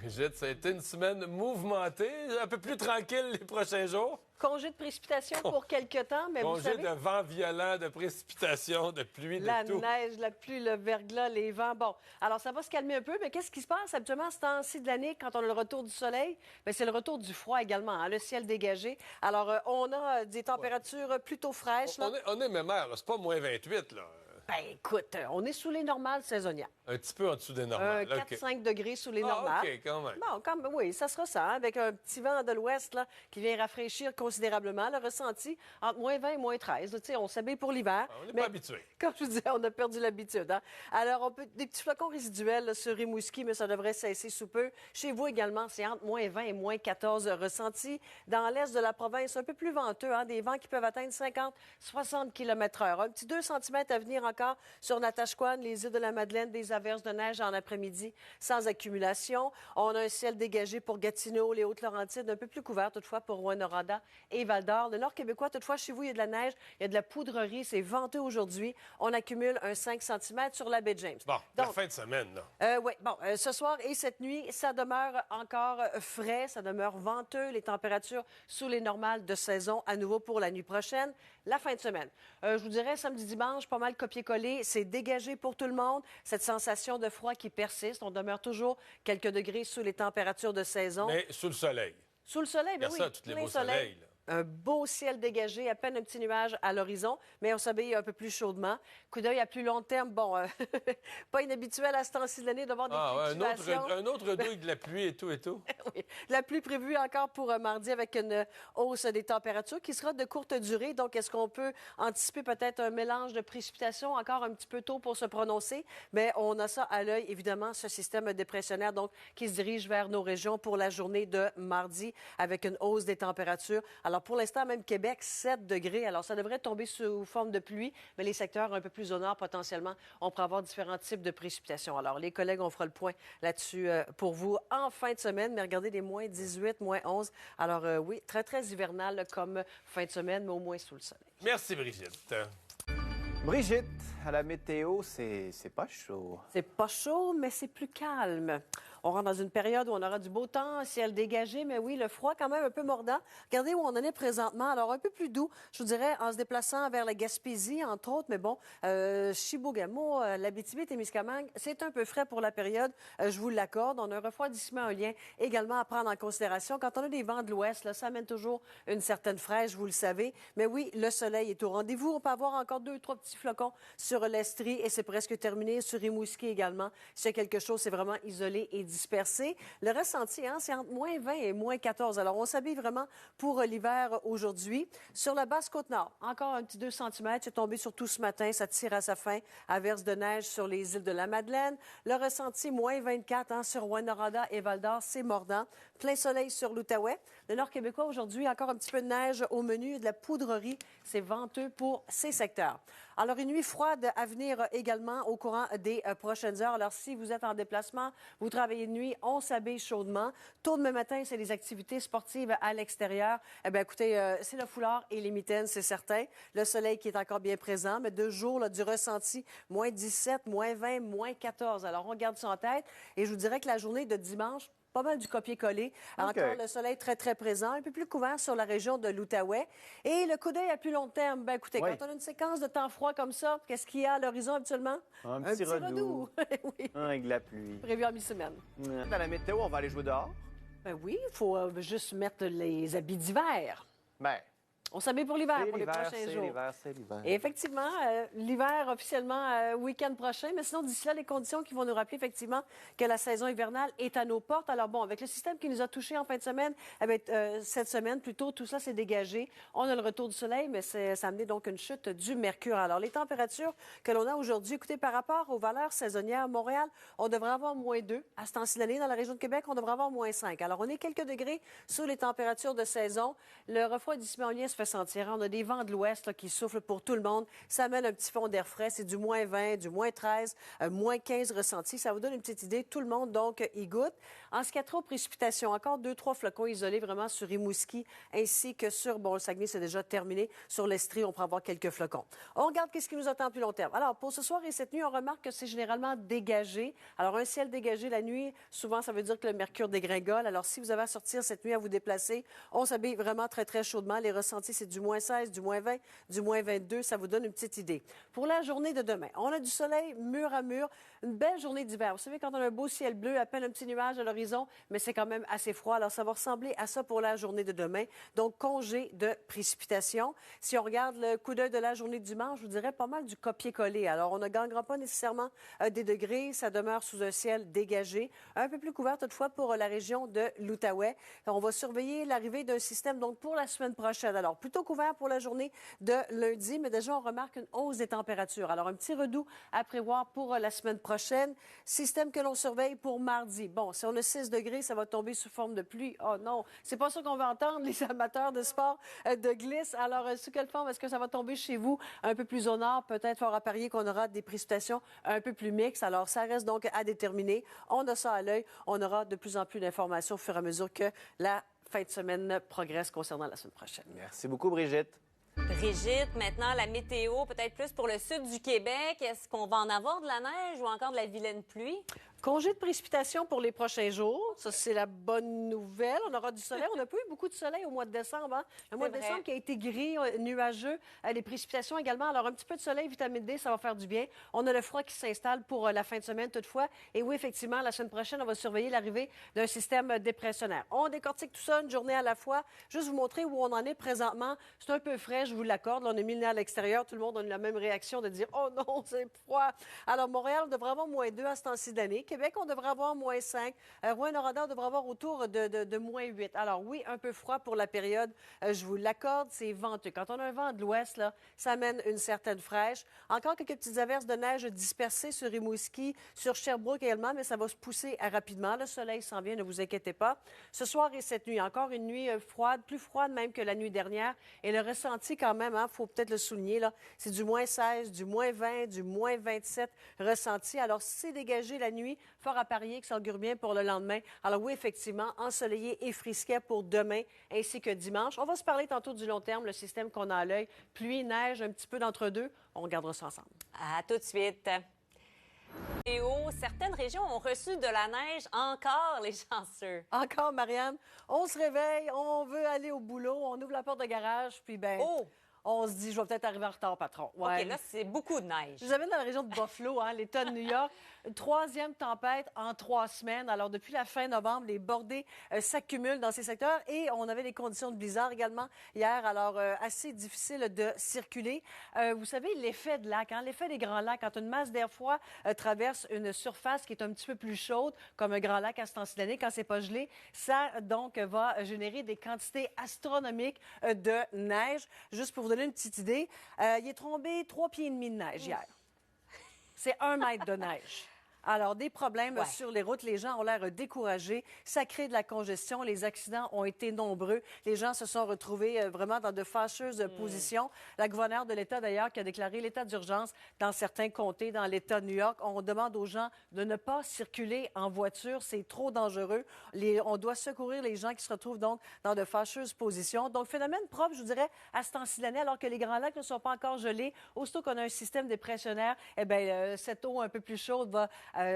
Brigitte, ça a été une semaine mouvementée, un peu plus tranquille les prochains jours. Congé de précipitation pour quelques temps, mais vous Congé savez... de vent violent, de précipitations, de pluie, La de tout. neige, la pluie, le verglas, les vents. Bon, alors ça va se calmer un peu, mais qu'est-ce qui se passe habituellement à ce temps-ci de l'année quand on a le retour du soleil? Bien, c'est le retour du froid également, hein, le ciel dégagé. Alors, on a des températures plutôt fraîches. Là. On est même air, là. C'est pas moins 28, là. Ben, écoute, on est sous les normales saisonnières. Un petit peu en dessous des normales. 4-5 degrés sous les Ah, normales. OK, quand même. Bon, oui, ça sera ça, hein, avec un petit vent de l'ouest là, qui vient rafraîchir considérablement. Le ressenti entre moins 20 et moins 13. Tu sais, on s'habille pour l'hiver. On n'est mais pas habitué. Comme je vous disais, on a perdu l'habitude. Hein? Alors, des petits flocons résiduels là, sur Rimouski, mais ça devrait cesser sous peu. Chez vous également, c'est entre moins 20 et moins 14 ressentis. Dans l'est de la province, un peu plus venteux, hein, des vents qui peuvent atteindre 50-60 km/h. Un petit 2 cm à venir encore sur Natashquan, les îles de la Madeleine, des averses de neige en après-midi sans accumulation. On a un ciel dégagé pour Gatineau, les Hautes-Laurentides, un peu plus couvert toutefois pour Rouyn-Noranda et Val-d'Or. Le nord québécois, toutefois, chez vous, il y a de la neige, il y a de la poudrerie, c'est venteux aujourd'hui. On accumule un 5 cm sur la baie James. Bon, la fin de semaine, là. Oui, bon, ce soir et cette nuit, ça demeure encore frais, ça demeure venteux, les températures sous les normales de saison à nouveau pour la nuit prochaine. La fin de semaine, je vous dirais samedi, dimanche, pas mal copier-coller, c'est dégagé pour tout le monde. Cette sensation de froid qui persiste, on demeure toujours quelques degrés sous les températures de saison. Mais sous le soleil. Sous le soleil, bien Il y a oui. ça, tous les beaux soleils, là. Un beau ciel dégagé, à peine un petit nuage à l'horizon, mais on s'habille un peu plus chaudement. Coup d'œil à plus long terme, bon, pas inhabituel à ce temps-ci de l'année d'avoir des fluctuations. Un autre douille de la pluie et tout et tout. Oui. La pluie prévue encore pour mardi avec une hausse des températures qui sera de courte durée. Donc, est-ce qu'on peut anticiper peut-être un mélange de précipitations encore un petit peu tôt pour se prononcer? Mais on a ça à l'œil, évidemment, ce système dépressionnaire donc qui se dirige vers nos régions pour la journée de mardi avec une hausse des températures. Alors, pour l'instant, même Québec, 7 degrés. Alors, ça devrait tomber sous forme de pluie, mais les secteurs un peu plus au nord, potentiellement, on pourrait avoir différents types de précipitations. Alors, les collègues, on fera le point là-dessus pour vous en fin de semaine. Mais regardez, des moins 18, moins 11. Alors, oui, très, très hivernal là, comme fin de semaine, mais au moins sous le soleil. Merci, Brigitte. Brigitte, à la météo, c'est pas chaud. C'est pas chaud, mais c'est plus calme. On rentre dans une période où on aura du beau temps, ciel dégagé, mais oui, le froid quand même un peu mordant. Regardez où on en est présentement. Alors, un peu plus doux, je vous dirais, en se déplaçant vers la Gaspésie, entre autres, mais bon, Chibougamau, l'Abitibi-Témiscamingue, c'est un peu frais pour la période, je vous l'accorde. On a un refroidissement, un lien également à prendre en considération. Quand on a des vents de l'ouest, là, ça amène toujours une certaine fraîche, vous le savez. Mais oui, le soleil est au rendez-vous. On peut avoir encore 2-3 petits flocons sur l'Estrie et c'est presque terminé. Sur Rimouski également, s'il y a quelque chose, c'est vraiment isolé et dispersé. Le ressenti, hein, c'est entre moins 20 et moins 14. Alors, on s'habille vraiment pour l'hiver aujourd'hui. Sur la basse Côte-Nord, encore un petit 2 cm. C'est tombé sur tout ce matin. Ça tire à sa fin. Averse de neige sur les îles de la Madeleine. Le ressenti, moins 24 hein, sur Rouyn-Noranda et Val-d'Or. C'est mordant. Plein soleil sur l'Outaouais. Le nord québécois, aujourd'hui, encore un petit peu de neige au menu. De la poudrerie. C'est venteux pour ces secteurs. Alors, une nuit froide à venir également au courant des prochaines heures. Alors, si vous êtes en déplacement, vous travaillez de nuit, on s'habille chaudement. Tôt demain matin, c'est les activités sportives à l'extérieur. Eh bien, écoutez, c'est le foulard et les mitaines, c'est certain. Le soleil qui est encore bien présent, mais 2 jours là, du ressenti, moins 17, moins 20, moins 14. Alors, on garde ça en tête. Et je vous dirais que la journée de dimanche, pas mal du copier-coller. Okay. Encore le soleil très, très présent, un peu plus couvert sur la région de l'Outaouais. Et le coup d'œil à plus long terme, ben écoutez, Oui. quand on a une séquence de temps froid comme ça, qu'est-ce qu'il y a à l'horizon habituellement? Un petit redoux. Oui, Avec de la pluie. prévu en mi-semaine. Dans la météo, on va aller jouer dehors? Ben oui, il faut juste mettre les habits d'hiver. Ben, On s'habille pour l'hiver, c'est pour les l'hiver, prochains c'est jours. l'hiver, c'est l'hiver. Et effectivement, l'hiver officiellement week-end prochain, mais sinon d'ici là, les conditions qui vont nous rappeler effectivement que la saison hivernale est à nos portes. Alors bon, avec le système qui nous a touchés en fin de semaine, eh bien, cette semaine plutôt, tout ça s'est dégagé. On a le retour du soleil, mais ça a amené donc une chute du mercure. Alors les températures que l'on a aujourd'hui, écoutez, par rapport aux valeurs saisonnières, Montréal, on devrait avoir moins 2. À ce temps-ci de l'année, dans la région de Québec, on devrait avoir moins 5. Alors on est quelques degrés sous les températures de saison. Le refroidissement en lien se fait fait sentir. On a des vents de l'ouest là, qui soufflent pour tout le monde. Ça amène un petit fond d'air frais. C'est du moins 20, du moins 13, moins 15 ressentis. Ça vous donne une petite idée. Tout le monde, donc, y goûte. En ce qui a trop précipitation, encore 2-3 flocons isolés vraiment sur Rimouski ainsi que sur, bon, le Saguenay, c'est déjà terminé. Sur l'Estrie, on pourra avoir quelques flocons. On regarde qu'est-ce qui nous attend à plus long terme. Alors, pour ce soir et cette nuit, on remarque que c'est généralement dégagé. Alors, un ciel dégagé la nuit, souvent, ça veut dire que le mercure dégringole. Alors, si vous avez à sortir cette nuit, à vous déplacer, on s'habille vraiment très, très chaudement. Les ressentis, c'est du moins 16, du moins 20, du moins 22. Ça vous donne une petite idée. Pour la journée de demain, on a du soleil mur à mur. Une belle journée d'hiver. Vous savez, quand on a un beau ciel bleu, à peine un petit nuage à l'horizon, mais c'est quand même assez froid. Alors, ça va ressembler à ça pour la journée de demain. Donc, congé de précipitation. Si on regarde le coup d'œil de la journée de dimanche, je vous dirais pas mal du copier-coller. Alors, on ne gagnera pas nécessairement des degrés. Ça demeure sous un ciel dégagé. Un peu plus couvert, toutefois, pour la région de l'Outaouais. On va surveiller l'arrivée d'un système, donc, pour la semaine prochaine. Alors, plutôt couvert pour la journée de lundi, mais déjà, on remarque une hausse des températures. Alors, un petit redout à prévoir pour la semaine prochaine. Système que l'on surveille pour mardi. Bon, si on a 6 degrés, ça va tomber sous forme de pluie. Oh non, c'est pas ça qu'on va entendre, les amateurs de sport de glisse. Alors, sous quelle forme est-ce que ça va tomber chez vous? Un peu plus au nord, peut-être fort à parier qu'on aura des précipitations un peu plus mixtes. Alors, ça reste donc à déterminer. On a ça à l'œil. On aura de plus en plus d'informations au fur et à mesure que la fin de semaine progresse concernant la semaine prochaine. Merci beaucoup, Brigitte. Brigitte, maintenant, la météo, peut-être plus pour le sud du Québec. Est-ce qu'on va en avoir de la neige ou encore de la vilaine pluie? Congé de précipitation pour les prochains jours. Ça, c'est la bonne nouvelle. On aura du soleil. On n'a pas eu beaucoup de soleil au mois de décembre. Hein? Le mois de décembre qui a été gris, nuageux. Les précipitations également. Alors, un petit peu de soleil, vitamine D, ça va faire du bien. On a le froid qui s'installe pour la fin de semaine, toutefois. Et oui, effectivement, la semaine prochaine, on va surveiller l'arrivée d'un système dépressionnaire. On décortique tout ça une journée à la fois. Juste vous montrer où on en est présentement. C'est un peu frais, je vous l'accorde. Là, on a mis le nez à l'extérieur. Tout le monde a eu la même réaction de dire « Oh non, c'est froid! » Alors, Montréal, on devrait avoir moins 2 à ce temps-ci d'année. Québec, on devrait avoir moins 5. Rouyn-Noranda, on devrait avoir autour de moins 8. Alors oui, un peu froid pour la période, je vous l'accorde, c'est venteux. Quand on a un vent de l'ouest, là, ça amène une certaine fraîche. Encore quelques petites averses de neige dispersées sur Rimouski, sur Sherbrooke également, mais ça va se pousser rapidement. Le soleil s'en vient, ne vous inquiétez pas. Ce soir et cette nuit, encore une nuit froide, plus froide même que la nuit dernière. Et le ressenti quand même, il faut peut-être le souligner, là, c'est du moins 16, du moins 20, du moins 27 ressenti. Alors, si c'est dégagé la nuit, fort à parier que ça augure bien pour le lendemain. Alors oui, effectivement, ensoleillé et frisquet pour demain ainsi que dimanche. On va se parler tantôt du long terme, le système qu'on a à l'œil. Pluie, neige, un petit peu d'entre-deux. On regardera ça ensemble. À tout de suite. Et certaines régions ont reçu de la neige, encore les chanceux. Encore, Marianne. On se réveille, on veut aller au boulot, on ouvre la porte de garage, puis on se dit, je vais peut-être arriver en retard, patron. Ouais. OK, là, c'est beaucoup de neige. Je vous amène dans la région de Buffalo, l'État de New York. Une 3e tempête en 3 semaines. Alors, depuis la fin novembre, les bordées s'accumulent dans ces secteurs et on avait des conditions de blizzard également hier. Alors, assez difficile de circuler. Vous savez, l'effet de lac, l'effet des grands lacs, quand une masse d'air froid traverse une surface qui est un petit peu plus chaude, comme un grand lac à ce temps-ci d'année, quand c'est pas gelé, ça, donc, va générer des quantités astronomiques de neige. Juste pour vous donner une petite idée, il est tombé 3,5 pieds de neige hier. C'est 1 mètre de neige. Alors, des problèmes sur les routes. Les gens ont l'air découragés. Ça crée de la congestion. Les accidents ont été nombreux. Les gens se sont retrouvés vraiment dans de fâcheuses positions. La gouverneure de l'État, d'ailleurs, qui a déclaré l'état d'urgence dans certains comtés dans l'État de New York. On demande aux gens de ne pas circuler en voiture. C'est trop dangereux. On doit secourir les gens qui se retrouvent donc dans de fâcheuses positions. Donc, phénomène propre, je vous dirais, à ce temps-ci de l'année, alors que les grands lacs ne sont pas encore gelés. Aussitôt qu'on a un système dépressionnaire, eh bien, cette eau un peu plus chaude va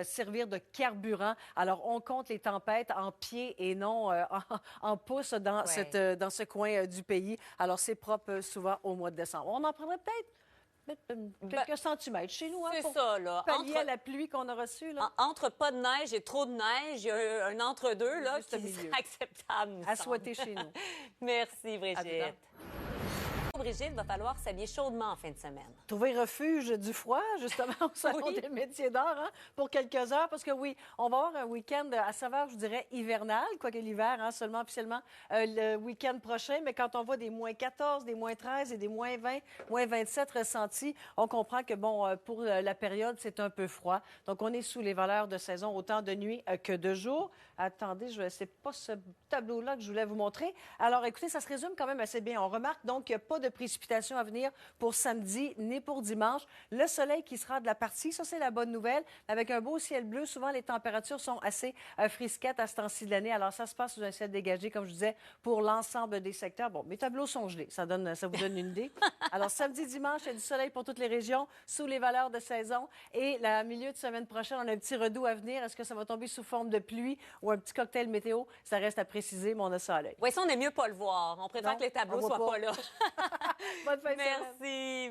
servir de carburant. Alors, on compte les tempêtes en pieds et non en pouces dans ce coin du pays. Alors, c'est propre souvent au mois de décembre. On en prendrait peut-être quelques centimètres chez nous. C'est pour ça, là. pallier à la pluie qu'on a reçue. Là. Entre pas de neige et trop de neige, il y a un entre-deux là, qui serait acceptable. À souhaiter chez nous. Merci, Brigitte. Brigitte, va falloir s'habiller chaudement en fin de semaine. Trouver refuge du froid, justement, au Salon Oui. des métiers d'art, hein, pour quelques heures, parce que oui, on va avoir un week-end à saveur, je dirais, hivernale, quoique l'hiver, hein, seulement officiellement le week-end prochain, mais quand on voit des moins 14, des moins 13 et des moins 20, moins 27 ressentis, on comprend que, bon, pour la période, c'est un peu froid. Donc, on est sous les valeurs de saison, autant de nuit que de jour. Attendez, c'est pas ce tableau-là que je voulais vous montrer. Alors, écoutez, ça se résume quand même assez bien. On remarque donc qu'il n'y a pas de précipitations à venir pour samedi ni pour dimanche. Le soleil qui sera de la partie, ça, c'est la bonne nouvelle. Avec un beau ciel bleu, souvent, les températures sont assez frisquettes à ce temps-ci de l'année. Alors, ça se passe sous un ciel dégagé, comme je disais, pour l'ensemble des secteurs. Bon, mes tableaux sont gelés. Ça vous donne une idée. Alors, samedi, dimanche, il y a du soleil pour toutes les régions, sous les valeurs de saison. Et le milieu de semaine prochaine, on a un petit redout à venir. Est-ce que ça va tomber sous forme de pluie ou un petit cocktail météo? Ça reste à préciser, mais on a ça à l'œil. Oui, ça, on aime mieux pas le voir. On préfère Non, que les tableaux on voit soient pas. pas là. Bonne fin de semaine. Merci.